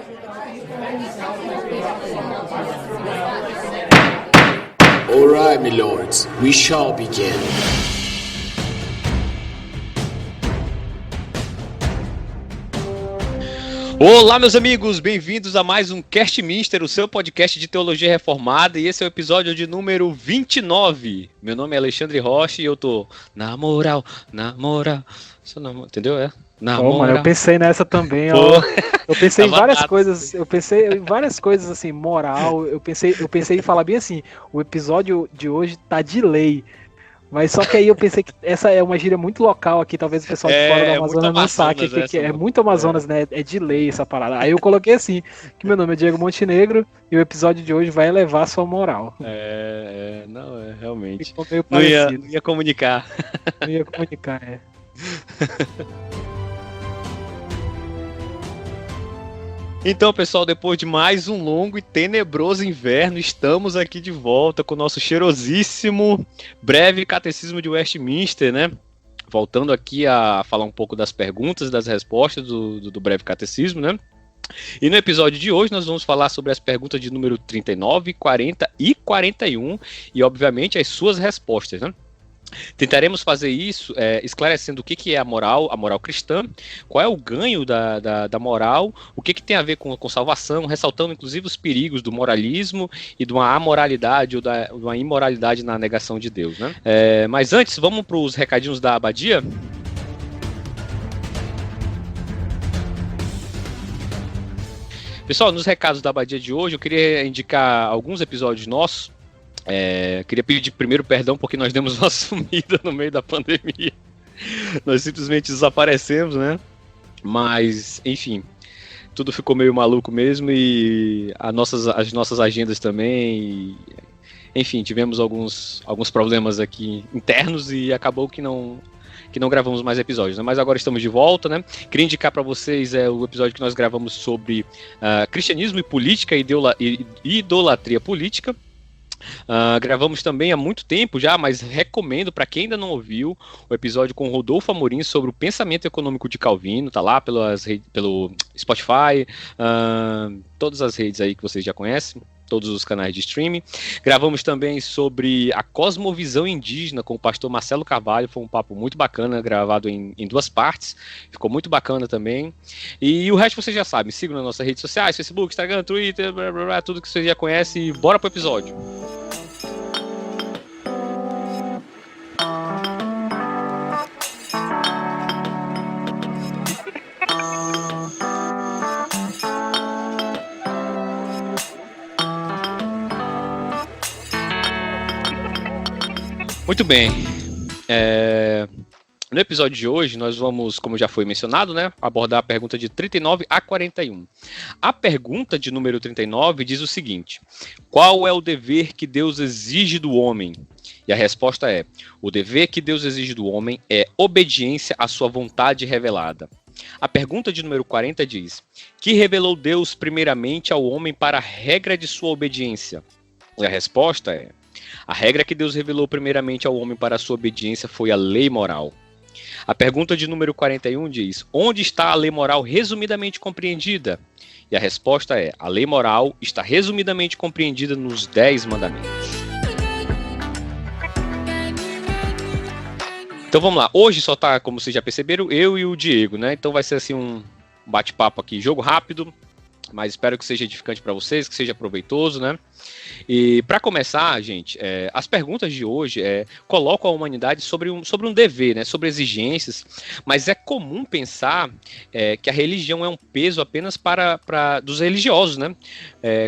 All right, my lords, we shall begin. Olá, meus amigos, bem-vindos a mais um Cast Mister, o seu podcast de teologia reformada, e esse é o episódio de número 29. Meu nome é Alexandre Rocha e eu tô na moral, entendeu? Na moral. Mano, eu pensei nessa também, ó. Eu pensei em várias coisas, assim, moral. Eu pensei em falar bem assim, o episódio de hoje tá de lei. Mas só que aí eu pensei que essa é uma gíria muito local aqui, talvez o pessoal de fora do Amazonas não saque, que é muito Amazonas, né? É de lei essa parada. Aí eu coloquei assim, que meu nome é Diego Montenegro e o episódio de hoje vai elevar a sua moral. Realmente. Ficou meio Não parecido. ia comunicar. Não ia comunicar, é. Então, pessoal, depois de mais um longo e tenebroso inverno, estamos aqui de volta com o nosso cheirosíssimo breve catecismo de Westminster, né? Voltando aqui a falar um pouco das perguntas e das respostas do breve catecismo, né? E no episódio de hoje nós vamos falar sobre as perguntas de número 39, 40 e 41 e, obviamente, as suas respostas, né? Tentaremos fazer isso esclarecendo o que é a moral cristã, qual é o ganho da moral, o que tem a ver com salvação, ressaltando inclusive os perigos do moralismo e de uma amoralidade ou de uma imoralidade na negação de Deus, né? Mas antes, vamos para os recadinhos da abadia? Pessoal, nos recados da abadia de hoje, eu queria indicar alguns episódios nossos. Queria pedir primeiro perdão porque nós demos uma sumida no meio da pandemia. Nós simplesmente desaparecemos, né? Mas, enfim, tudo ficou meio maluco mesmo e as nossas agendas também. Enfim, tivemos alguns problemas aqui internos e acabou que não gravamos mais episódios, né? Mas agora estamos de volta, né? Queria indicar para vocês o episódio que nós gravamos sobre cristianismo e política e idolatria política. Gravamos também há muito tempo já, mas recomendo para quem ainda não ouviu o episódio com o Rodolfo Amorim sobre o pensamento econômico de Calvino, tá lá pelo Spotify, todas as redes aí que vocês já conhecem, todos os canais de streaming. Gravamos também sobre a cosmovisão indígena com o pastor Marcelo Carvalho, foi um papo muito bacana, gravado em 2 partes, ficou muito bacana também. E o resto vocês já sabem, sigam nas nossas redes sociais, Facebook, Instagram, Twitter, blá, blá, blá, tudo que vocês já conhecem, e bora pro episódio. Muito bem, no episódio de hoje nós vamos, como já foi mencionado, né, abordar a pergunta de 39 a 41. A pergunta de número 39 diz o seguinte: qual é o dever que Deus exige do homem? E a resposta é: o dever que Deus exige do homem é obediência à sua vontade revelada. A pergunta de número 40 diz: que revelou Deus primeiramente ao homem para a regra de sua obediência? E a resposta é: a regra que Deus revelou primeiramente ao homem para a sua obediência foi a lei moral. A pergunta de número 41 diz: onde está a lei moral resumidamente compreendida? E a resposta é: a lei moral está resumidamente compreendida nos 10 mandamentos. Então vamos lá, hoje só tá, como vocês já perceberam, eu e o Diego, né? Então vai ser assim um bate-papo aqui, jogo rápido, mas espero que seja edificante para vocês, que seja proveitoso, né? E para começar, gente, as perguntas de hoje colocam a humanidade sobre um dever, né? Sobre exigências, mas é comum pensar que a religião é um peso apenas para dos religiosos, né?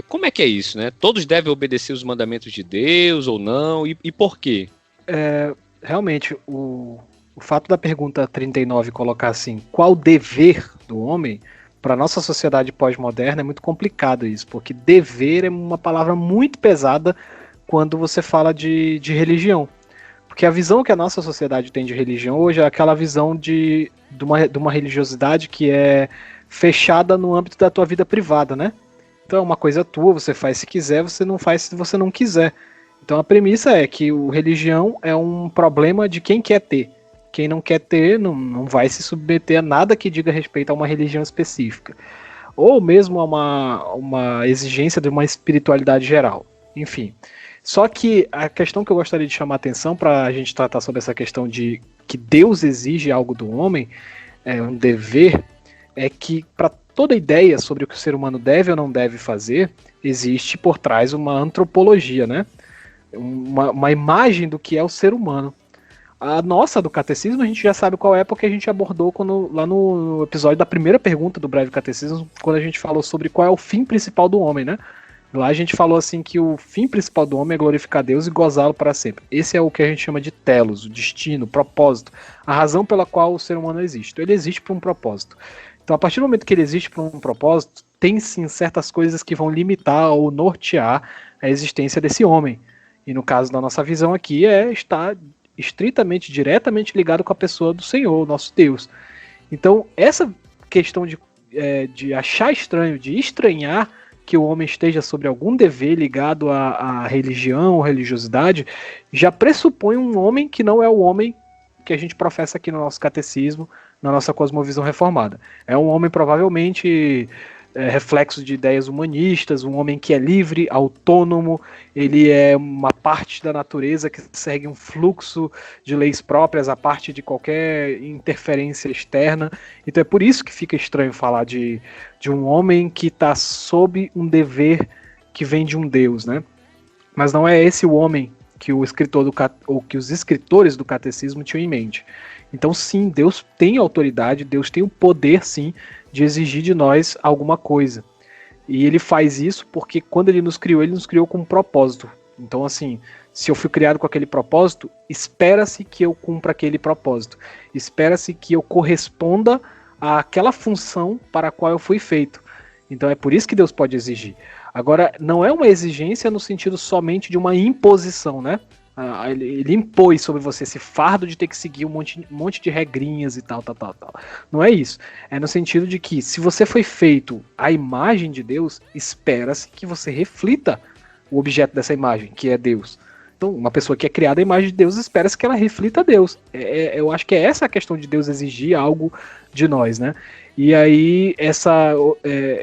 Como é que é isso, né? Todos devem obedecer os mandamentos de Deus ou não? E por quê? Realmente, o fato da pergunta 39 colocar assim, qual o dever do homem, para a nossa sociedade pós-moderna é muito complicado isso, porque dever é uma palavra muito pesada quando você fala de religião. Porque a visão que a nossa sociedade tem de religião hoje é aquela visão de uma religiosidade que é fechada no âmbito da tua vida privada, né? Então é uma coisa tua, você faz se quiser, você não faz se você não quiser. Então a premissa é que religião é um problema de quem quer ter. Quem não quer ter não vai se submeter a nada que diga respeito a uma religião específica. ou mesmo a uma exigência de uma espiritualidade geral. Enfim. Só que a questão que eu gostaria de chamar a atenção para a gente tratar sobre essa questão de que Deus exige algo do homem, um dever, é que para toda ideia sobre o que o ser humano deve ou não deve fazer, existe por trás uma antropologia, né? Uma imagem do que é o ser humano. A nossa do catecismo a gente já sabe qual é, porque a gente abordou lá no episódio da primeira pergunta do Breve Catecismo, quando a gente falou sobre qual é o fim principal do homem, né? Lá a gente falou assim que o fim principal do homem é glorificar Deus e gozá-lo para sempre. Esse é o que a gente chama de telos, o destino, o propósito, a razão pela qual o ser humano existe. Então ele existe por um propósito. Então a partir do momento que ele existe por um propósito, tem sim certas coisas que vão limitar ou nortear a existência desse homem. E no caso da nossa visão aqui está estritamente, diretamente ligado com a pessoa do Senhor, nosso Deus. Então essa questão de achar estranho, de estranhar que o homem esteja sobre algum dever ligado à religião ou religiosidade, já pressupõe um homem que não é o homem que a gente professa aqui no nosso catecismo, na nossa cosmovisão reformada. É um homem provavelmente reflexo de ideias humanistas, um homem que é livre, autônomo, ele é uma parte da natureza que segue um fluxo de leis próprias, a parte de qualquer interferência externa. Então é por isso que fica estranho falar de um homem que está sob um dever que vem de um Deus, né? Mas não é esse o homem que o escritor ou que os escritores do catecismo tinham em mente. Então sim, Deus tem autoridade, Deus tem o poder sim de exigir de nós alguma coisa. E ele faz isso porque quando ele nos criou com um propósito. Então assim, se eu fui criado com aquele propósito, espera-se que eu cumpra aquele propósito. Espera-se que eu corresponda àquela função para a qual eu fui feito. Então é por isso que Deus pode exigir. Agora, não é uma exigência no sentido somente de uma imposição, né? Ele impõe sobre você esse fardo de ter que seguir um monte de regrinhas e tal. Não é isso. É no sentido de que, se você foi feito à imagem de Deus, espera-se que você reflita o objeto dessa imagem, que é Deus. Então, uma pessoa que é criada à imagem de Deus, espera-se que ela reflita a Deus. Eu acho que é essa a questão de Deus exigir algo de nós, né? E aí, essa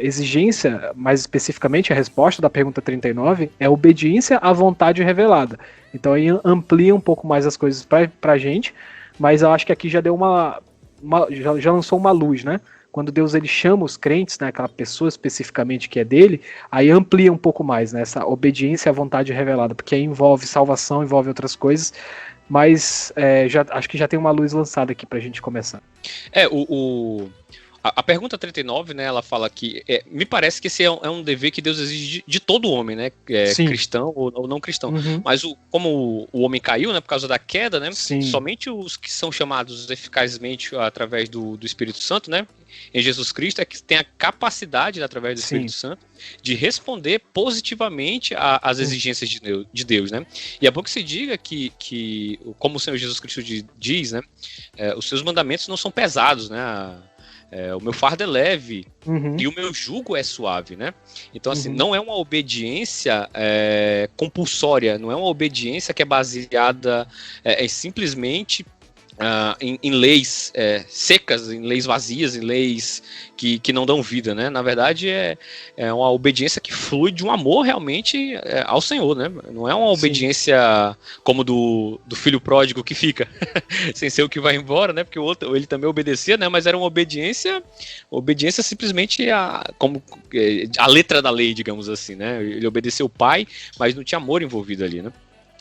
exigência, mais especificamente a resposta da pergunta 39, é obediência à vontade revelada. Então aí amplia um pouco mais as coisas pra gente, mas eu acho que aqui já deu já lançou uma luz, né? Quando Deus ele chama os crentes, né, aquela pessoa especificamente que é dele, aí amplia um pouco mais, né, essa obediência à vontade revelada, porque aí envolve salvação, envolve outras coisas, mas acho que já tem uma luz lançada aqui pra gente começar. A pergunta 39, né, ela fala que me parece que esse é um dever que Deus exige de todo homem, né, cristão ou não cristão. Uhum. Mas como o homem caiu, né, por causa da queda, né, Sim. somente os que são chamados eficazmente através do Espírito Santo, né, em Jesus Cristo, é que tem a capacidade, através do Espírito Santo, de responder positivamente às exigências de Deus, né. E é bom que se diga que como o Senhor Jesus Cristo diz, né, os seus mandamentos não são pesados, né. O meu fardo é leve e o meu jugo é suave, né? Então, assim, não é uma obediência compulsória, não é uma obediência que é baseada simplesmente em leis secas, em leis vazias, em leis que não dão vida, né? Na verdade, é uma obediência que flui de um amor realmente ao Senhor, né? Não é uma obediência como do filho pródigo que fica, sem ser o que vai embora, né? Porque o outro, ele também obedecia, né? Mas era uma obediência simplesmente a letra da lei, digamos assim, né? Ele obedeceu o pai, mas não tinha amor envolvido ali, né?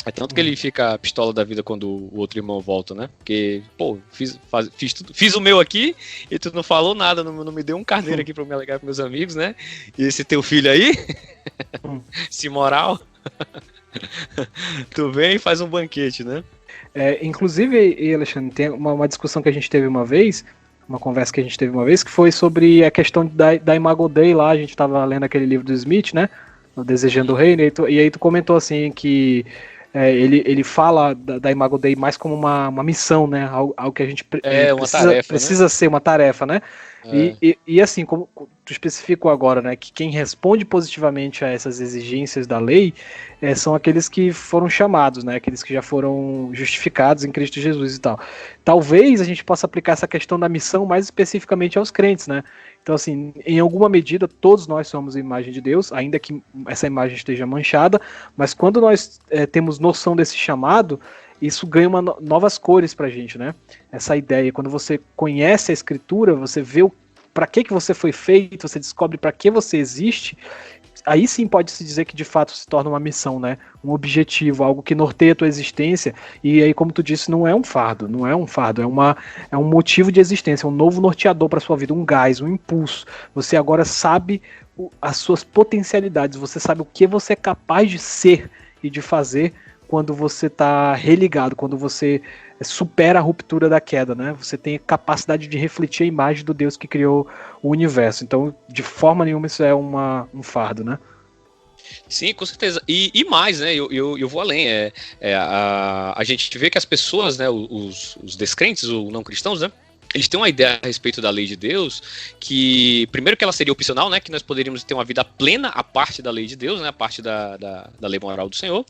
É tanto que ele fica pistola da vida quando o outro irmão volta, né? Porque, pô, fiz o meu aqui e tu não falou nada, não me deu um carneiro aqui pra me alegar pros meus amigos, né? E esse teu filho aí, se moral, tu vem e faz um banquete, né? Inclusive, Alexandre, tem uma discussão que a gente teve uma vez, uma conversa que a gente teve uma vez, que foi sobre a questão da Imago Dei lá, a gente tava lendo aquele livro do Smith, né? O Desejando o Reino, e aí tu comentou assim que ele fala da Imago Dei mais como uma missão, né? Algo que a gente precisa né? ser uma tarefa, né? E assim, como tu especificou agora, né? Que quem responde positivamente a essas exigências da lei são aqueles que foram chamados, né? Aqueles que já foram justificados em Cristo Jesus e tal. Talvez a gente possa aplicar essa questão da missão mais especificamente aos crentes, né? Então, assim, em alguma medida, todos nós somos a imagem de Deus, ainda que essa imagem esteja manchada, mas quando nós temos noção desse chamado, isso ganha novas cores pra gente, né? Essa ideia, quando você conhece a Escritura, você vê para que você foi feito, você descobre para que você existe, aí sim pode-se dizer que de fato se torna uma missão, né? Um objetivo, algo que norteia a tua existência, e aí, como tu disse, não é um fardo, é um motivo de existência, um novo norteador para sua vida, um gás, um impulso. Você agora sabe as suas potencialidades, você sabe o que você é capaz de ser e de fazer quando você está religado, quando você supera a ruptura da queda, né? Você tem a capacidade de refletir a imagem do Deus que criou o universo. Então, de forma nenhuma, isso é um fardo, né? Sim, com certeza. E mais, né? Eu vou além. A gente vê que as pessoas, né? Os descrentes, os não cristãos, né? Eles têm uma ideia a respeito da lei de Deus, que primeiro que ela seria opcional, né, que nós poderíamos ter uma vida plena a parte da lei de Deus, né, a parte da lei moral do Senhor,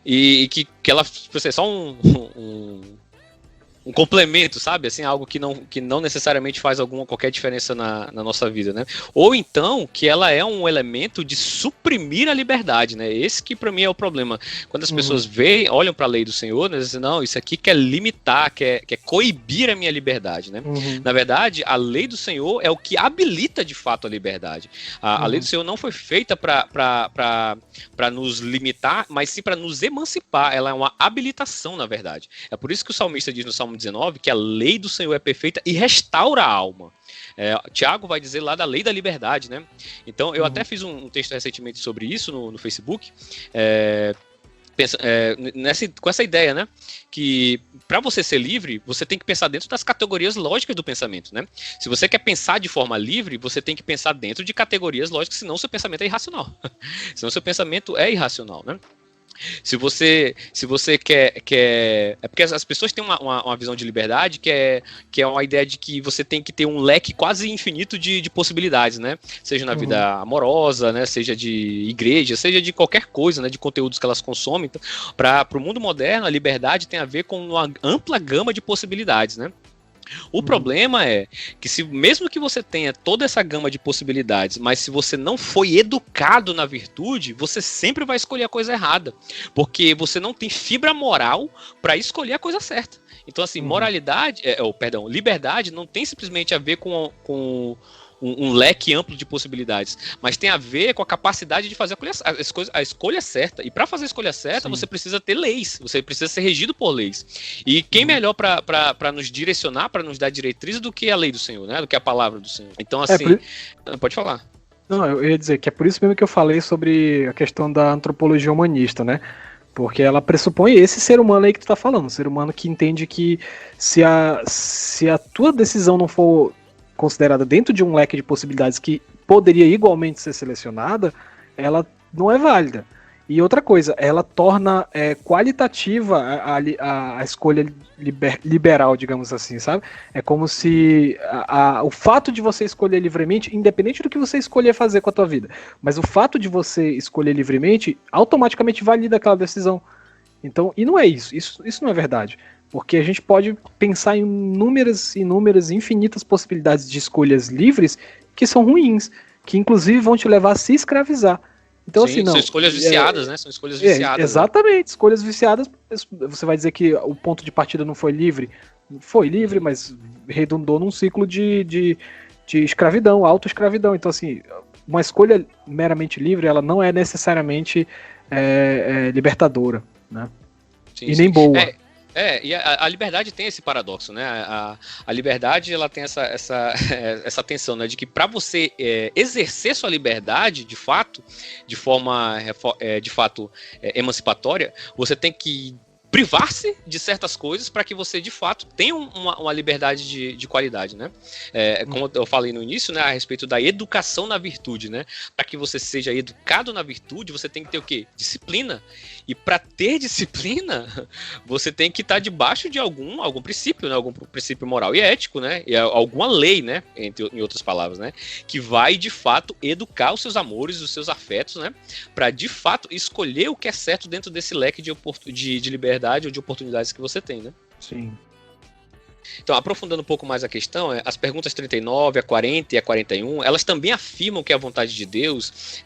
e que ela é só um complemento, sabe? Assim, algo que não necessariamente faz qualquer diferença na nossa vida, né? Ou então que ela é um elemento de suprimir a liberdade, né? Esse que para mim é o problema. Quando as pessoas olham para a lei do Senhor, né, dizem, não, isso aqui quer limitar, quer coibir a minha liberdade, né? Na verdade, a lei do Senhor é o que habilita de fato a liberdade. A lei do Senhor não foi feita para nos limitar, mas sim para nos emancipar. Ela é uma habilitação, na verdade. É por isso que o salmista diz no Salmo 19 que a lei do Senhor é perfeita e restaura a alma. Tiago vai dizer lá da lei da liberdade, né? Então eu até fiz um texto recentemente sobre isso no Facebook, com essa ideia, né? Que para você ser livre, você tem que pensar dentro das categorias lógicas do pensamento, né? Se você quer pensar de forma livre, você tem que pensar dentro de categorias lógicas, senão seu pensamento é irracional. Senão seu pensamento é irracional, né? Se você quer. É porque as pessoas têm uma visão de liberdade que é uma ideia de que você tem que ter um leque quase infinito de possibilidades, né? Seja na vida amorosa, né? Seja de igreja, seja de qualquer coisa, né? De conteúdos que elas consomem. Então, para o mundo moderno, a liberdade tem a ver com uma ampla gama de possibilidades, né? O problema é que mesmo que você tenha toda essa gama de possibilidades, mas se você não foi educado na virtude, você sempre vai escolher a coisa errada, porque você não tem fibra moral para escolher a coisa certa. Então, assim, liberdade não tem simplesmente a ver com um leque amplo de possibilidades, mas tem a ver com a capacidade de fazer a escolha certa. E para fazer a escolha certa, você precisa ter leis, você precisa ser regido por leis. E quem melhor para nos direcionar, para nos dar diretrizes do que a lei do Senhor, né? Do que a palavra do Senhor. Então, assim, pode falar. Não, eu ia dizer que é por isso mesmo que eu falei sobre a questão da antropologia humanista, né? Porque ela pressupõe esse ser humano aí que tu tá falando, um ser humano que entende que se a tua decisão não for considerada dentro de um leque de possibilidades que poderia igualmente ser selecionada, ela não é válida. E outra coisa, ela torna qualitativa a escolha liberal, digamos assim, sabe? É como se o fato de você escolher livremente, independente do que você escolher fazer com a tua vida, mas o fato de você escolher livremente, automaticamente valida aquela decisão. Então, e não é isso não é verdade. Porque a gente pode pensar em inúmeras, infinitas possibilidades de escolhas livres que são ruins, que inclusive vão te levar a se escravizar. Então, sim, assim, não. São escolhas viciadas, né? São escolhas viciadas. Exatamente, né? Escolhas viciadas. Você vai dizer que o ponto de partida não foi livre? Foi livre, mas redundou num ciclo de escravidão, autoescravidão. Então, assim, uma escolha meramente livre, ela não é necessariamente libertadora, né? Sim, e nem boa. E a liberdade tem esse paradoxo, né? A liberdade, ela tem essa tensão, né? De que para você exercer sua liberdade, de fato, de forma emancipatória, você tem que privar-se de certas coisas para que você, de fato, tenha uma liberdade de qualidade, né? Como eu falei no início, né, a respeito da educação na virtude, né? Para que você seja educado na virtude, você tem que ter o quê? Disciplina. E para ter disciplina, você tem que estar debaixo de algum princípio, né? Algum princípio moral e ético, né? E alguma lei, né? Em outras palavras, né? Que vai, de fato, educar os seus amores, os seus afetos, né? Para, de fato, escolher o que é certo dentro desse leque de liberdade ou de oportunidades que você tem, né? Sim. Então, aprofundando um pouco mais a questão, as perguntas 39, a 40 e a 41, elas também afirmam que a vontade de Deus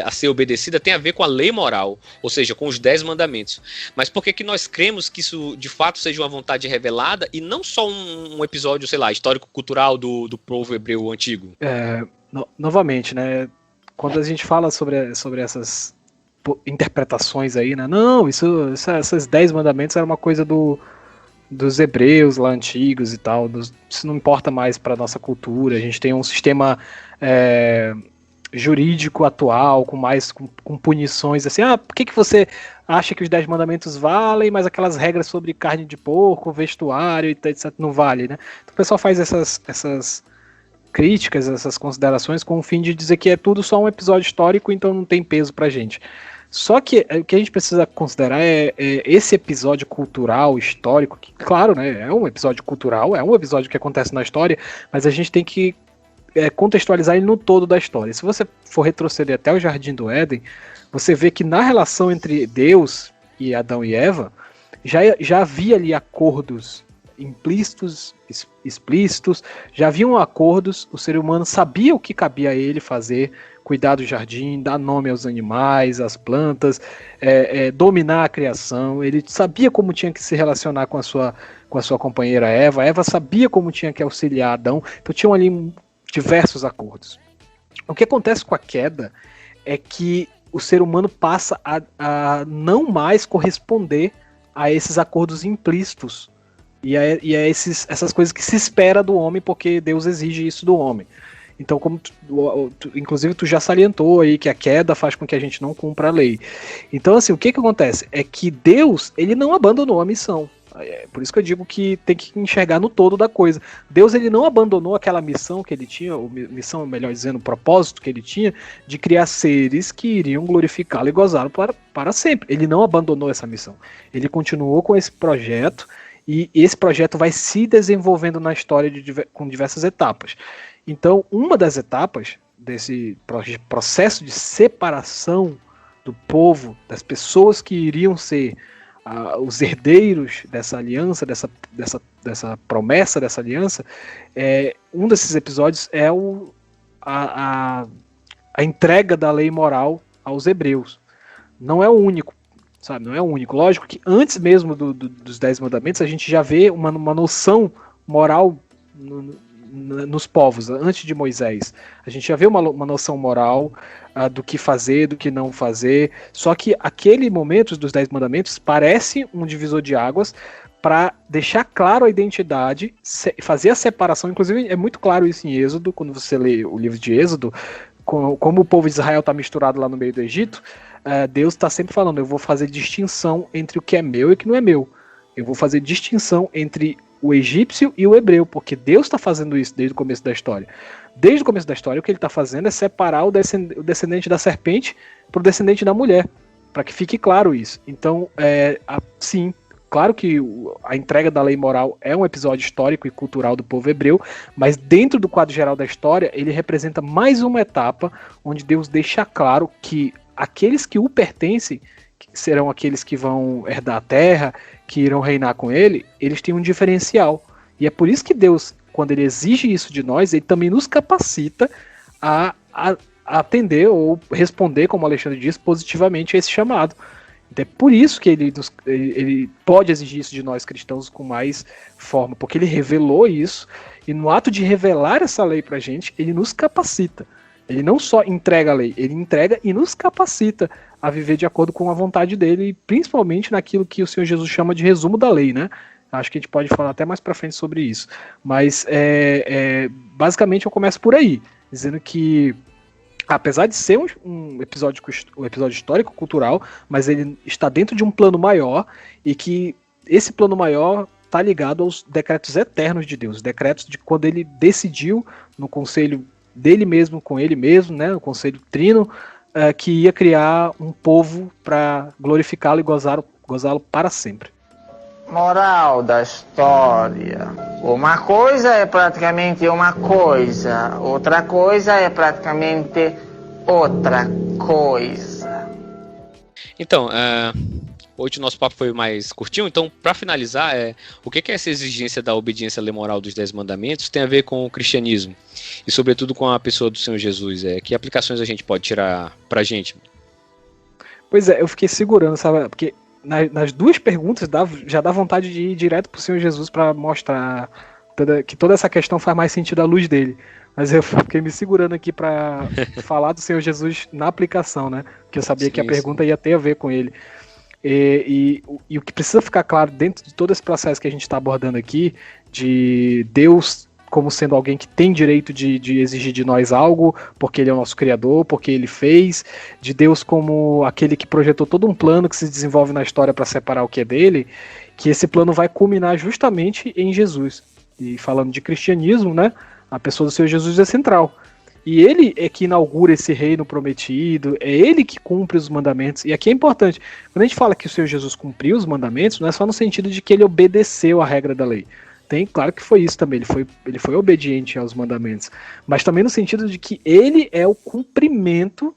a ser obedecida tem a ver com a lei moral, ou seja, com os 10 mandamentos. Mas por que nós cremos que isso de fato seja uma vontade revelada e não só um episódio, sei lá, histórico-cultural do povo hebreu antigo? Novamente, né? Quando a gente fala sobre essas interpretações aí, né? Não, esses 10 mandamentos era uma coisa dos hebreus lá antigos e tal, isso não importa mais para nossa cultura, a gente tem um sistema jurídico atual, com punições assim, por que você acha que os 10 mandamentos valem, mas aquelas regras sobre carne de porco, vestuário, etc, não vale, né? Então o pessoal faz essas críticas, essas considerações com o fim de dizer que é tudo só um episódio histórico, então não tem peso pra gente. Só que o que a gente precisa considerar é esse episódio cultural, histórico, que, claro, né, é um episódio cultural, é um episódio que acontece na história, mas a gente tem que contextualizar ele no todo da história. Se você for retroceder até o Jardim do Éden, você vê que na relação entre Deus e Adão e Eva, já havia ali acordos implícitos, explícitos, já haviam acordos, o ser humano sabia o que cabia a ele fazer, cuidar do jardim, dar nome aos animais, às plantas, dominar a criação, ele sabia como tinha que se relacionar com a sua companheira Eva sabia como tinha que auxiliar Adão, então tinham ali diversos acordos. O que acontece com a queda é que o ser humano passa a não mais corresponder a esses acordos implícitos, e é essas coisas que se espera do homem, porque Deus exige isso do homem. Então, como inclusive tu já salientou aí que a queda faz com que a gente não cumpra a lei. Então, assim, o que acontece? É que Deus, ele não abandonou a missão. É por isso que eu digo que tem que enxergar no todo da coisa. Deus, ele não abandonou aquela missão que ele tinha, ou missão, melhor dizendo, propósito que ele tinha, de criar seres que iriam glorificá-lo e gozá-lo para sempre. Ele não abandonou essa missão. Ele continuou com esse projeto, e esse projeto vai se desenvolvendo na história com diversas etapas. Então, uma das etapas desse processo de separação do povo, das pessoas que iriam ser os herdeiros dessa aliança, dessa promessa dessa aliança, um desses episódios é a entrega da lei moral aos hebreus. Não é o único. Sabe, não é o único. Lógico que antes mesmo dos 10 mandamentos a gente já vê uma noção moral nos povos, antes de Moisés. A gente já vê uma noção moral do que fazer, do que não fazer. Só que aquele momento dos 10 mandamentos parece um divisor de águas para deixar claro a identidade, fazer a separação. Inclusive é muito claro isso em Êxodo, quando você lê o livro de Êxodo, como o povo de Israel está misturado lá no meio do Egito. Deus está sempre falando, eu vou fazer distinção entre o que é meu e o que não é meu. Eu vou fazer distinção entre o egípcio e o hebreu, porque Deus está fazendo isso desde o começo da história. Desde o começo da história, o que ele está fazendo é separar o descendente da serpente para o descendente da mulher, para que fique claro isso. Então, sim, claro que a entrega da lei moral é um episódio histórico e cultural do povo hebreu, mas dentro do quadro geral da história, ele representa mais uma etapa onde Deus deixa claro que aqueles que o pertencem, que serão aqueles que vão herdar a terra, que irão reinar com ele, eles têm um diferencial. E é por isso que Deus, quando ele exige isso de nós, ele também nos capacita a atender ou responder, como o Alexandre disse, positivamente a esse chamado. Então é por isso que ele pode exigir isso de nós cristãos com mais forma, porque ele revelou isso, e no ato de revelar essa lei pra gente, ele nos capacita. Ele não só entrega a lei, ele entrega e nos capacita a viver de acordo com a vontade dele, principalmente naquilo que o Senhor Jesus chama de resumo da lei, né? Acho que a gente pode falar até mais pra frente sobre isso. Mas, basicamente, eu começo por aí, dizendo que, apesar de ser um episódio histórico-cultural, mas ele está dentro de um plano maior, e que esse plano maior está ligado aos decretos eternos de Deus, decretos de quando ele decidiu no conselho dele mesmo, com ele mesmo, né, o conselho trino, que ia criar um povo para glorificá-lo e gozá-lo para sempre. Moral da história: uma coisa é praticamente uma coisa, outra coisa é praticamente outra coisa. Então, Hoje o nosso papo foi mais curtinho, então, para finalizar, o que essa exigência da obediência à lei moral dos 10 mandamentos tem a ver com o cristianismo? E, sobretudo, com a pessoa do Senhor Jesus? Que aplicações a gente pode tirar pra gente? Pois é, eu fiquei segurando, sabe? Porque nas duas perguntas já dá vontade de ir direto pro Senhor Jesus para mostrar que toda essa questão faz mais sentido à luz dele. Mas eu fiquei me segurando aqui para falar do Senhor Jesus na aplicação, né? Porque eu sabia que a pergunta ia ter a ver com ele. E o que precisa ficar claro dentro de todo esse processo que a gente está abordando aqui, de Deus como sendo alguém que tem direito de exigir de nós algo, porque ele é o nosso criador, porque ele fez, de Deus como aquele que projetou todo um plano que se desenvolve na história para separar o que é dele, que esse plano vai culminar justamente em Jesus. E falando de cristianismo, né, a pessoa do Senhor Jesus é central. E ele é que inaugura esse reino prometido, é ele que cumpre os mandamentos. E aqui é importante, quando a gente fala que o Senhor Jesus cumpriu os mandamentos, não é só no sentido de que ele obedeceu a regra da lei. Tem, claro que foi isso também, ele foi obediente aos mandamentos. Mas também no sentido de que ele é o cumprimento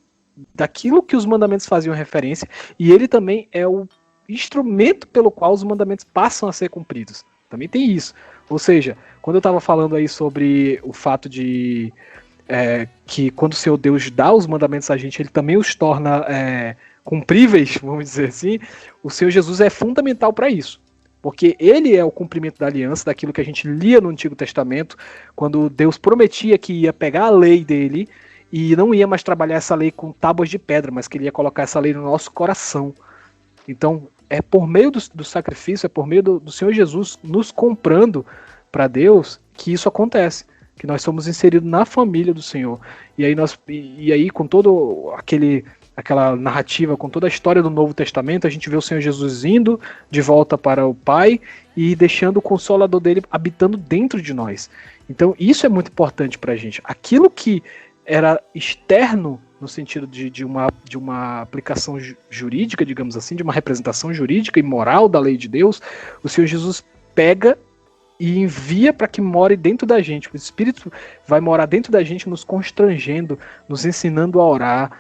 daquilo que os mandamentos faziam referência, e ele também é o instrumento pelo qual os mandamentos passam a ser cumpridos. Também tem isso. Ou seja, quando eu estava falando aí sobre o fato de que quando o Senhor Deus dá os mandamentos a gente, ele também os torna cumpríveis, vamos dizer assim, o Senhor Jesus é fundamental para isso. Porque ele é o cumprimento da aliança, daquilo que a gente lia no Antigo Testamento, quando Deus prometia que ia pegar a lei dele e não ia mais trabalhar essa lei com tábuas de pedra, mas que ele ia colocar essa lei no nosso coração. Então, é por meio do sacrifício, é por meio do Senhor Jesus nos comprando para Deus que isso acontece, que nós somos inseridos na família do Senhor. E aí com todo aquela narrativa, com toda a história do Novo Testamento, a gente vê o Senhor Jesus indo de volta para o Pai e deixando o Consolador dele habitando dentro de nós. Então isso é muito importante para a gente. Aquilo que era externo no sentido de uma aplicação jurídica, digamos assim, de uma representação jurídica e moral da lei de Deus, o Senhor Jesus pega e envia para que more dentro da gente. O Espírito vai morar dentro da gente, nos constrangendo, nos ensinando a orar,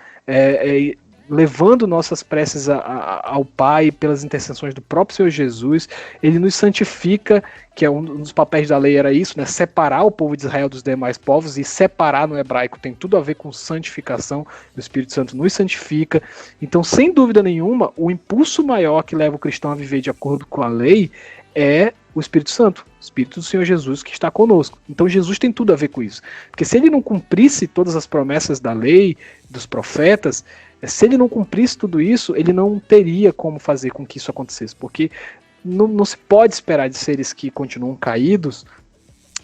levando nossas preces ao Pai pelas intercessões do próprio Senhor Jesus. Ele nos santifica, que é um dos papéis da lei era isso, né? Separar o povo de Israel dos demais povos, e separar no hebraico tem tudo a ver com santificação. O Espírito Santo nos santifica. Então, sem dúvida nenhuma, o impulso maior que leva o cristão a viver de acordo com a lei é o Espírito Santo, o Espírito do Senhor Jesus que está conosco. Então Jesus tem tudo a ver com isso. Porque se ele não cumprisse todas as promessas da lei, dos profetas, se ele não cumprisse tudo isso, ele não teria como fazer com que isso acontecesse. Porque não se pode esperar de seres que continuam caídos,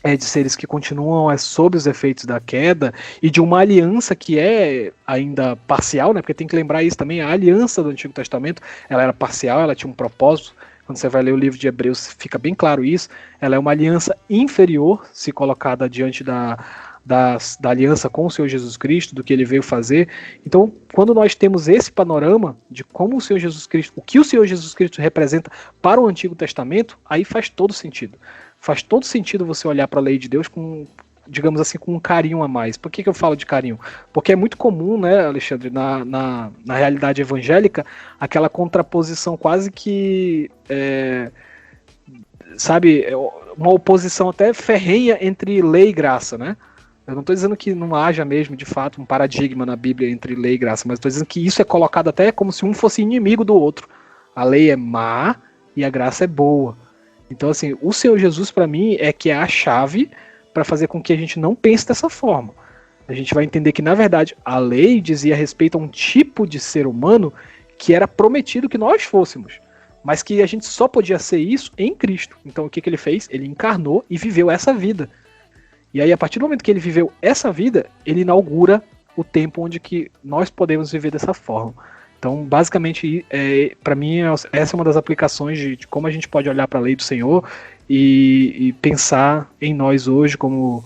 de seres que continuam sob os efeitos da queda, e de uma aliança que é ainda parcial, né? Porque tem que lembrar isso também, a aliança do Antigo Testamento, ela era parcial, ela tinha um propósito. Quando você vai ler o livro de Hebreus, fica bem claro isso. Ela é uma aliança inferior, se colocada diante da aliança com o Senhor Jesus Cristo, do que ele veio fazer. Então, quando nós temos esse panorama de como o Senhor Jesus Cristo, o que o Senhor Jesus Cristo representa para o Antigo Testamento, aí faz todo sentido. Faz todo sentido você olhar para a lei de Deus com, digamos assim, com um carinho a mais. Por que eu falo de carinho? Porque é muito comum, né, Alexandre, na realidade evangélica, aquela contraposição quase que, sabe, uma oposição até ferrenha entre lei e graça, né? Eu não estou dizendo que não haja mesmo, de fato, um paradigma na Bíblia entre lei e graça, mas estou dizendo que isso é colocado até como se um fosse inimigo do outro. A lei é má e a graça é boa. Então, assim, o Senhor Jesus, para mim, é a chave para fazer com que a gente não pense dessa forma. A gente vai entender que, na verdade, a lei dizia respeito a um tipo de ser humano que era prometido que nós fôssemos, mas que a gente só podia ser isso em Cristo. Então, o que ele fez? Ele encarnou e viveu essa vida. E aí, a partir do momento que ele viveu essa vida, ele inaugura o tempo onde que nós podemos viver dessa forma. Então, basicamente, para mim, essa é uma das aplicações de como a gente pode olhar para a lei do Senhor e pensar em nós hoje como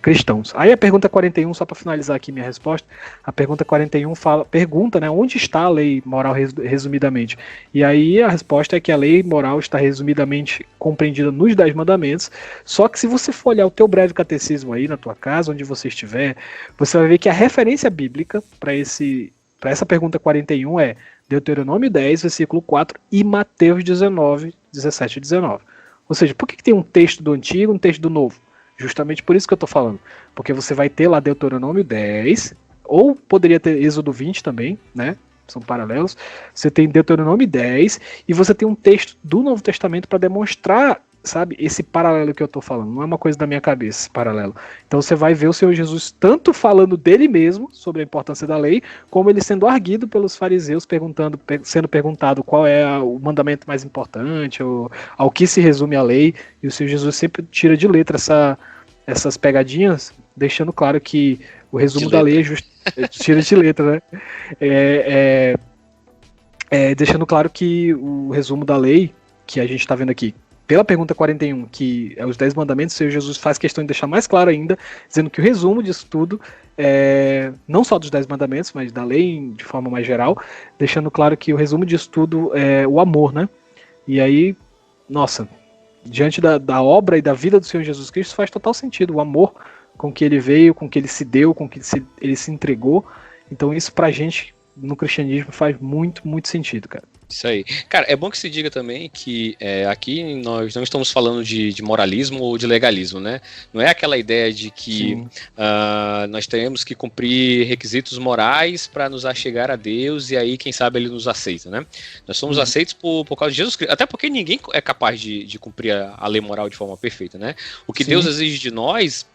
cristãos. Aí a pergunta 41, só para finalizar aqui minha resposta, a pergunta 41 pergunta, né, onde está a lei moral resumidamente? E aí a resposta é que a lei moral está resumidamente compreendida nos 10 mandamentos, só que se você for olhar o teu breve catecismo aí na tua casa, onde você estiver, você vai ver que a referência bíblica para esse para essa pergunta 41 é Deuteronômio 10, versículo 4 e Mateus 19, 17 e 19. Ou seja, por que tem um texto do Antigo e um texto do Novo? Justamente por isso que eu estou falando. Porque você vai ter lá Deuteronômio 10, ou poderia ter Êxodo 20 também, né? São paralelos. Você tem Deuteronômio 10 e você tem um texto do Novo Testamento para demonstrar, sabe, esse paralelo que eu estou falando. Não é uma coisa da minha cabeça, esse paralelo. Então você vai ver o Senhor Jesus tanto falando dele mesmo, sobre a importância da lei, como ele sendo arguido pelos fariseus, sendo perguntado qual é o mandamento mais importante, ou ao que se resume a lei. E o Senhor Jesus sempre tira de letra essas pegadinhas, deixando claro que o resumo da lei é tira de letra, né? Deixando claro que o resumo da lei, que a gente está vendo aqui, pela pergunta 41, que é os 10 mandamentos, o Senhor Jesus faz questão de deixar mais claro ainda, dizendo que o resumo disso tudo, não só dos 10 mandamentos, mas da lei de forma mais geral, deixando claro que o resumo disso tudo é o amor, né? E aí, nossa, diante da obra e da vida do Senhor Jesus Cristo, faz total sentido o amor com que ele veio, com que ele se deu, com que ele se entregou. Então isso pra gente, no cristianismo, faz muito, muito sentido, cara. Isso aí. Cara, é bom que se diga também que aqui nós não estamos falando de moralismo ou de legalismo, né? Não é aquela ideia de que nós temos que cumprir requisitos morais para nos achegar a Deus e aí, quem sabe, ele nos aceita, né? Nós somos aceitos por causa de Jesus Cristo, até porque ninguém é capaz de cumprir a lei moral de forma perfeita, né? O que Deus exige de nós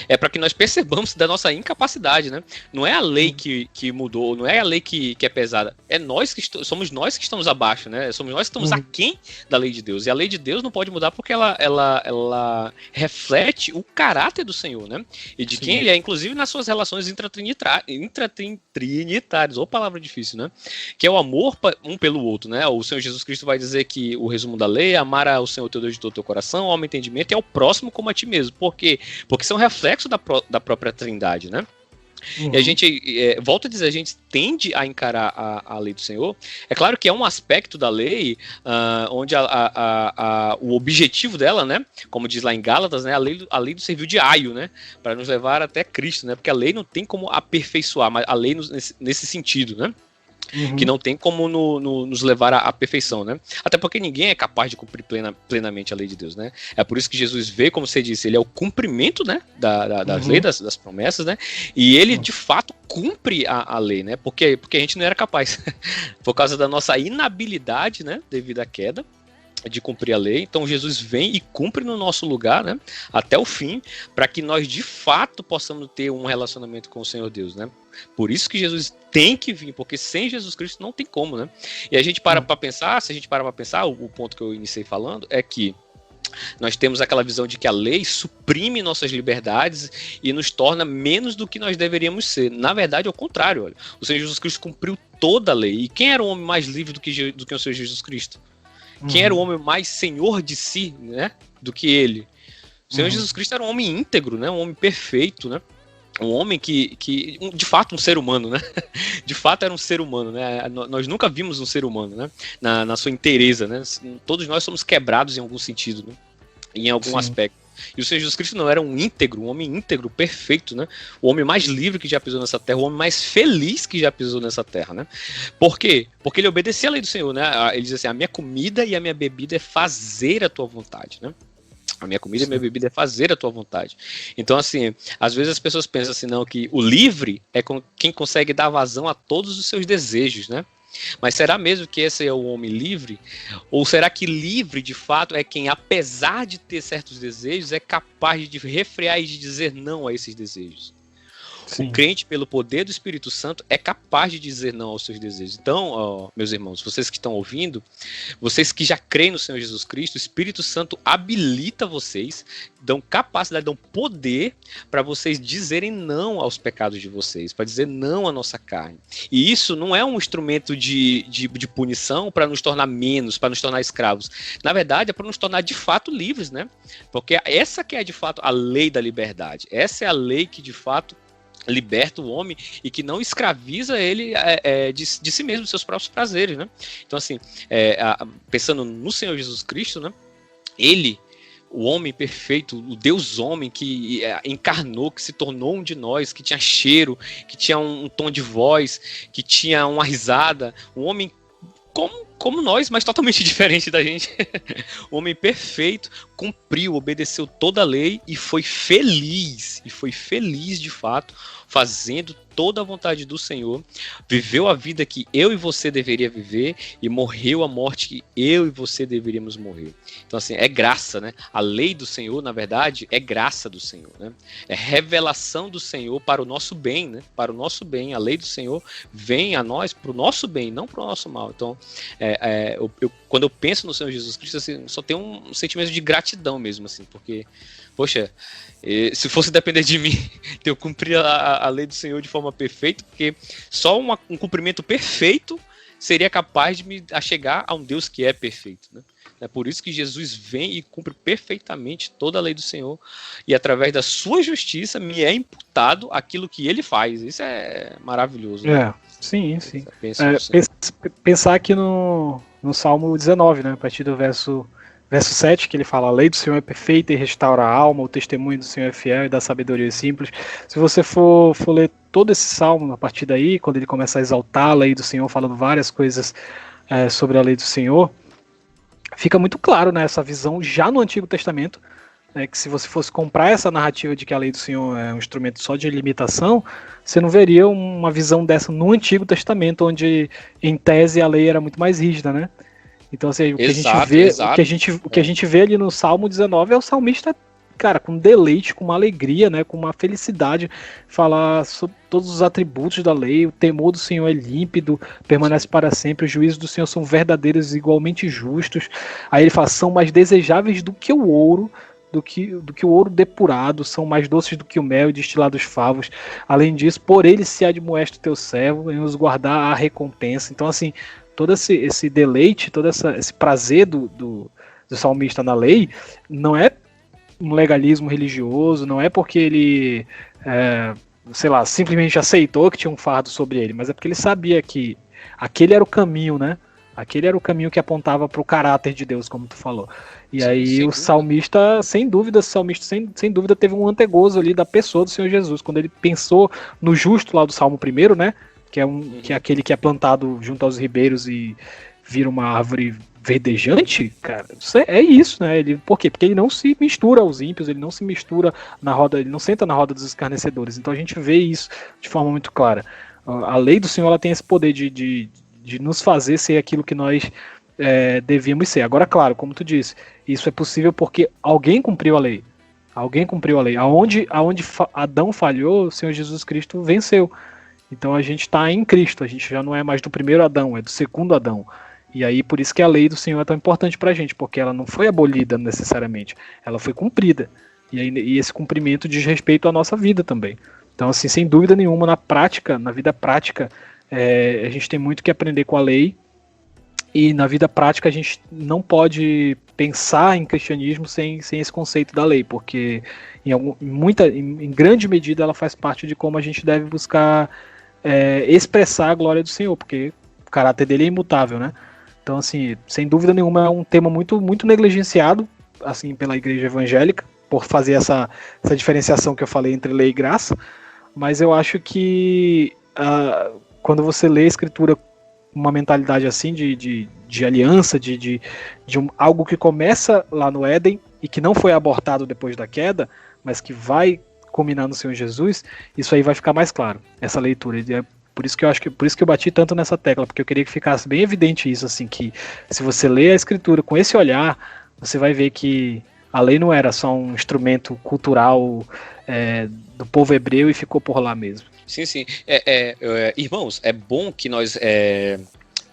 é para que nós percebamos da nossa incapacidade, né? Não é a lei que mudou, não é a lei que é pesada, é nós somos nós que estamos abaixo, né? Somos nós que estamos aquém da lei de Deus, e a lei de Deus não pode mudar porque ela reflete o caráter do Senhor, né? E de quem ele é, inclusive nas suas relações intratrinitárias, ou palavra difícil, né? Que é o amor um pelo outro, né? O Senhor Jesus Cristo vai dizer que o resumo da lei é amar ao Senhor teu Deus de todo o teu coração, ao entendimento e ao próximo como a ti mesmo. Por quê? Porque são reflexo da própria Trindade, né? E a gente, volta a dizer, a gente tende a encarar a lei do Senhor. É claro que é um aspecto da lei onde o objetivo dela, né, como diz lá em Gálatas, né, a lei nos serviu de aio, né, para nos levar até Cristo, né, porque a lei não tem como aperfeiçoar, mas a lei nesse sentido, né, que não tem como nos levar à perfeição, né? Até porque ninguém é capaz de cumprir plenamente a lei de Deus, né? É por isso que Jesus veio, como você disse, ele é o cumprimento, né, das leis, das promessas, né? E ele, de fato, cumpre a lei, né? Porque a gente não era capaz. Por causa da nossa inabilidade, né, devido à queda, de cumprir a lei. Então Jesus vem e cumpre no nosso lugar, né, até o fim, para que nós de fato possamos ter um relacionamento com o Senhor Deus, né? Por isso que Jesus tem que vir, porque sem Jesus Cristo não tem como, né? E a gente para para pensar, se a gente para para pensar, o ponto que eu iniciei falando é que nós temos aquela visão de que a lei suprime nossas liberdades e nos torna menos do que nós deveríamos ser. Na verdade, é o contrário. Olha. O Senhor Jesus Cristo cumpriu toda a lei. E quem era o homem mais livre do que o Senhor Jesus Cristo? Quem era o homem mais senhor de si, né, do que ele? O Senhor Jesus Cristo era um homem íntegro, né, um homem perfeito, né? Um homem que de fato, um ser humano, né? De fato era um ser humano, né? Nós nunca vimos um ser humano, né? Na sua inteireza, né? Todos nós somos quebrados em algum sentido, né? Em algum aspecto. E o Senhor Jesus Cristo não era um íntegro, um homem íntegro, perfeito, né? O homem mais livre que já pisou nessa terra, o homem mais feliz que já pisou nessa terra, né? Por quê? Porque ele obedecia a lei do Senhor, né? Ele diz assim, a minha comida e a minha bebida é fazer a tua vontade, né? A minha comida e a minha bebida é fazer a tua vontade. Então, assim, às vezes as pessoas pensam assim, não, que o livre é quem consegue dar vazão a todos os seus desejos, né? Mas será mesmo que esse é o homem livre? Ou será que livre, de fato, é quem, apesar de ter certos desejos, é capaz de refrear e de dizer não a esses desejos? Sim. O crente, pelo poder do Espírito Santo, é capaz de dizer não aos seus desejos. Então, meus irmãos, vocês que estão ouvindo, vocês que já creem no Senhor Jesus Cristo, o Espírito Santo habilita vocês, dão capacidade, dão poder para vocês dizerem não aos pecados de vocês, para dizer não à nossa carne. E isso não é um instrumento de punição para nos tornar menos, para nos tornar escravos. Na verdade, é para nos tornar de fato livres, né? Porque essa que é de fato a lei da liberdade. Essa é a lei que de fato liberta o homem e que não escraviza ele de si mesmo, dos seus próprios prazeres, né? Então, assim, pensando no Senhor Jesus Cristo, né? Ele o homem perfeito, o Deus homem que encarnou, que se tornou um de nós, que tinha cheiro, que tinha um tom de voz, que tinha uma risada, um homem como nós, mas totalmente diferente da gente. O homem perfeito cumpriu, obedeceu toda a lei e foi feliz de fato, fazendo toda a vontade do Senhor, viveu a vida que eu e você deveria viver e morreu a morte que eu e você deveríamos morrer. Então assim, é graça, né? A lei do Senhor, na verdade, é graça do Senhor, né? É revelação do Senhor para o nosso bem, né? Para o nosso bem, a lei do Senhor vem a nós para o nosso bem, não para o nosso mal. Então, quando eu penso no Senhor Jesus Cristo, assim, só tenho um sentimento de gratidão mesmo, assim, porque, poxa, se fosse depender de mim, eu cumprir a lei do Senhor de forma perfeita, porque só um cumprimento perfeito seria capaz de me chegar a um Deus que é perfeito, né? É por isso que Jesus vem e cumpre perfeitamente toda a lei do Senhor, e através da sua justiça me é imputado aquilo que ele faz. Isso é maravilhoso, né? Sim. Pensar aqui no Salmo 19, né, a partir do verso 7, que ele fala: a lei do Senhor é perfeita e restaura a alma, o testemunho do Senhor é fiel e dá sabedoria aos simples. Se você for ler todo esse salmo a partir daí, quando ele começa a exaltar a lei do Senhor, falando várias coisas sobre a lei do Senhor, fica muito claro, né, essa visão já no Antigo Testamento, que se você fosse comprar essa narrativa de que a lei do Senhor é um instrumento só de limitação, você não veria uma visão dessa no Antigo Testamento, onde, em tese, a lei era muito mais rígida, né? Então, assim, o que a gente vê ali no Salmo 19 é o salmista, cara, com deleite, com uma alegria, né, com uma felicidade, falar sobre todos os atributos da lei. O temor do Senhor é límpido, permanece para sempre, os juízos do Senhor são verdadeiros e igualmente justos. Aí ele fala: são mais desejáveis do que o ouro, do que o ouro depurado, são mais doces do que o mel e destilados favos. Além disso, por ele se admoesta o teu servo, em os guardar a recompensa. Então, assim, todo esse deleite, todo esse prazer do salmista na lei, não é um legalismo religioso, não é porque ele, sei lá, simplesmente aceitou que tinha um fardo sobre ele, mas é porque ele sabia que aquele era o caminho, né? Aquele era o caminho que apontava para o caráter de Deus, como tu falou. E aí o salmista, sem dúvida, teve um antegozo ali da pessoa do Senhor Jesus, quando ele pensou no justo lá do Salmo 1, né? Que é aquele que é plantado junto aos ribeiros e vira uma árvore verdejante, cara. É isso, né? Por quê? Porque ele não se mistura aos ímpios, ele não se mistura na roda, ele não senta na roda dos escarnecedores. Então a gente vê isso de forma muito clara. A lei do Senhor, ela tem esse poder de nos fazer ser aquilo que nós devíamos ser. Agora, claro, como tu disse, isso é possível porque alguém cumpriu a lei. Alguém cumpriu a lei. Aonde Adão falhou, o Senhor Jesus Cristo venceu. Então a gente está em Cristo, a gente já não é mais do primeiro Adão, é do segundo Adão. E aí por isso que a lei do Senhor é tão importante para a gente, porque ela não foi abolida necessariamente, ela foi cumprida. E esse cumprimento diz respeito à nossa vida também. Então, assim, sem dúvida nenhuma, na prática, na vida prática, a gente tem muito que aprender com a lei. E na vida prática a gente não pode pensar em cristianismo sem esse conceito da lei, porque em grande medida ela faz parte de como a gente deve buscar expressar a glória do Senhor, porque o caráter dele é imutável, né? Então, assim, sem dúvida nenhuma é um tema muito, muito negligenciado, assim, pela igreja evangélica, por fazer essa diferenciação que eu falei entre lei e graça, mas eu acho que quando você lê a escritura uma mentalidade assim de aliança, de algo que começa lá no Éden e que não foi abortado depois da queda, mas que vai culminar no Senhor Jesus, isso aí vai ficar mais claro, essa leitura. E é por isso que eu bati tanto nessa tecla, porque eu queria que ficasse bem evidente isso, assim, que se você lê a escritura com esse olhar, você vai ver que a lei não era só um instrumento cultural do povo hebreu e ficou por lá mesmo. Sim. Irmãos, é bom que nós...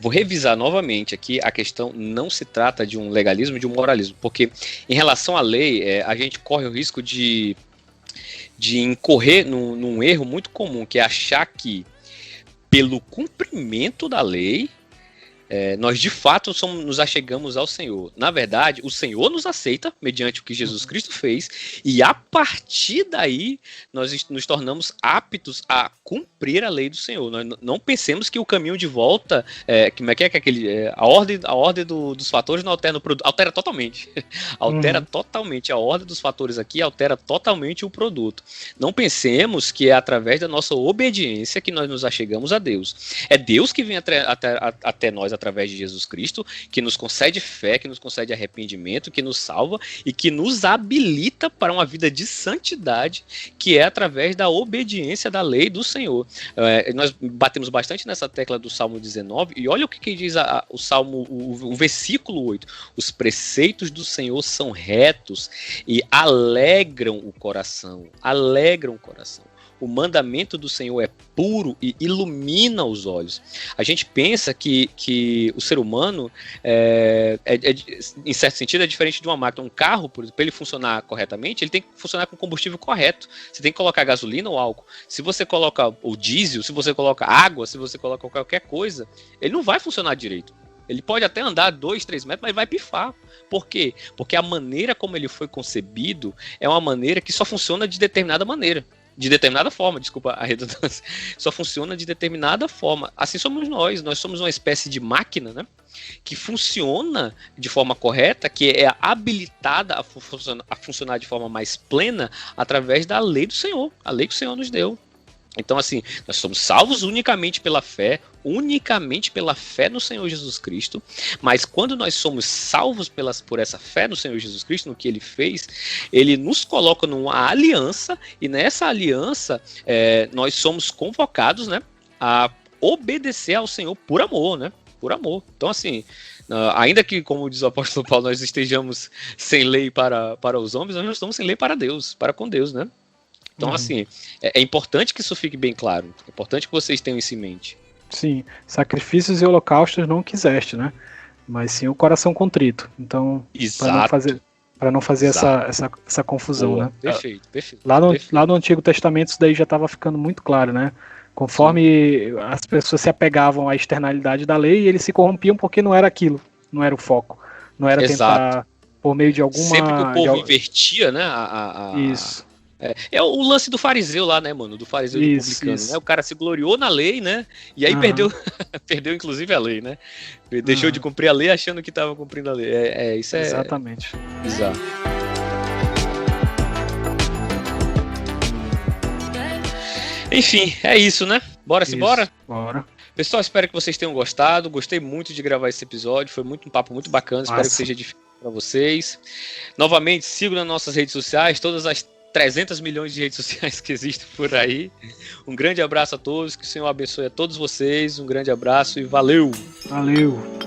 Vou revisar novamente aqui, a questão não se trata de um legalismo, de um moralismo, porque em relação à lei, a gente corre o risco de incorrer num erro muito comum, que é achar que pelo cumprimento da lei, nós de fato nos achegamos ao Senhor. Na verdade, o Senhor nos aceita mediante o que Jesus Cristo fez, e a partir daí nós nos tornamos aptos a cumprir a lei do Senhor. Nós não pensemos que o caminho de volta, a ordem dos fatores não altera o produto, altera totalmente. Altera totalmente a ordem dos fatores aqui, altera totalmente o produto. Não pensemos que é através da nossa obediência que nós nos achegamos a Deus. É Deus que vem até nós através de Jesus Cristo, que nos concede fé, que nos concede arrependimento, que nos salva e que nos habilita para uma vida de santidade, que é através da obediência da lei do Senhor. Nós batemos bastante nessa tecla do Salmo 19, e olha o que diz o Salmo, o versículo 8. Os preceitos do Senhor são retos e alegram o coração. Alegram o coração. O mandamento do Senhor é puro e ilumina os olhos. A gente pensa que o ser humano, em certo sentido, é diferente de uma máquina. Um carro, para ele funcionar corretamente, ele tem que funcionar com combustível correto. Você tem que colocar gasolina ou álcool. Se você coloca o diesel, se você coloca água, se você coloca qualquer coisa, ele não vai funcionar direito. Ele pode até andar 2, 3 metros, mas vai pifar. Por quê? Porque a maneira como ele foi concebido é uma maneira que só funciona de determinada maneira. De determinada forma, desculpa a redundância, só funciona de determinada forma. Assim somos nós somos uma espécie de máquina, né, que funciona de forma correta, que é habilitada a funcionar de forma mais plena através da lei do Senhor, a lei que o Senhor nos deu. Então, assim, nós somos salvos unicamente pela fé no Senhor Jesus Cristo, mas quando nós somos salvos por essa fé no Senhor Jesus Cristo, no que Ele fez, Ele nos coloca numa aliança, e nessa aliança nós somos convocados, né, a obedecer ao Senhor por amor, né? Por amor. Então, assim, ainda que, como diz o apóstolo Paulo, nós estejamos sem lei para os homens, nós não estamos sem lei para Deus, para com Deus, né? Então, assim, é importante que isso fique bem claro. É importante que vocês tenham isso em mente. Sim, sacrifícios e holocaustos não quiseste, né? Mas sim o coração contrito. Então, para não fazer essa confusão, boa, né? Perfeito. Lá no Antigo Testamento isso daí já estava ficando muito claro, né? Conforme as pessoas se apegavam à externalidade da lei, eles se corrompiam porque não era aquilo, não era o foco. Não era tentar, por meio de alguma... Sempre que o povo invertia, né? Isso. É o lance do fariseu lá, né, mano? Do fariseu e do publicano, né? O cara se gloriou na lei, né? E aí perdeu inclusive a lei, né? Deixou de cumprir a lei achando que estava cumprindo a lei. Isso é... Exatamente. Bizarro. Enfim, é isso, né? Bora. Bora. Pessoal, espero que vocês tenham gostado. Gostei muito de gravar esse episódio. Foi um papo muito bacana. Espero que seja difícil para vocês. Novamente, sigam nas nossas redes sociais, todas as 300 milhões de redes sociais que existem por aí. Um grande abraço a todos, que o Senhor abençoe a todos vocês, um grande abraço e valeu! Valeu!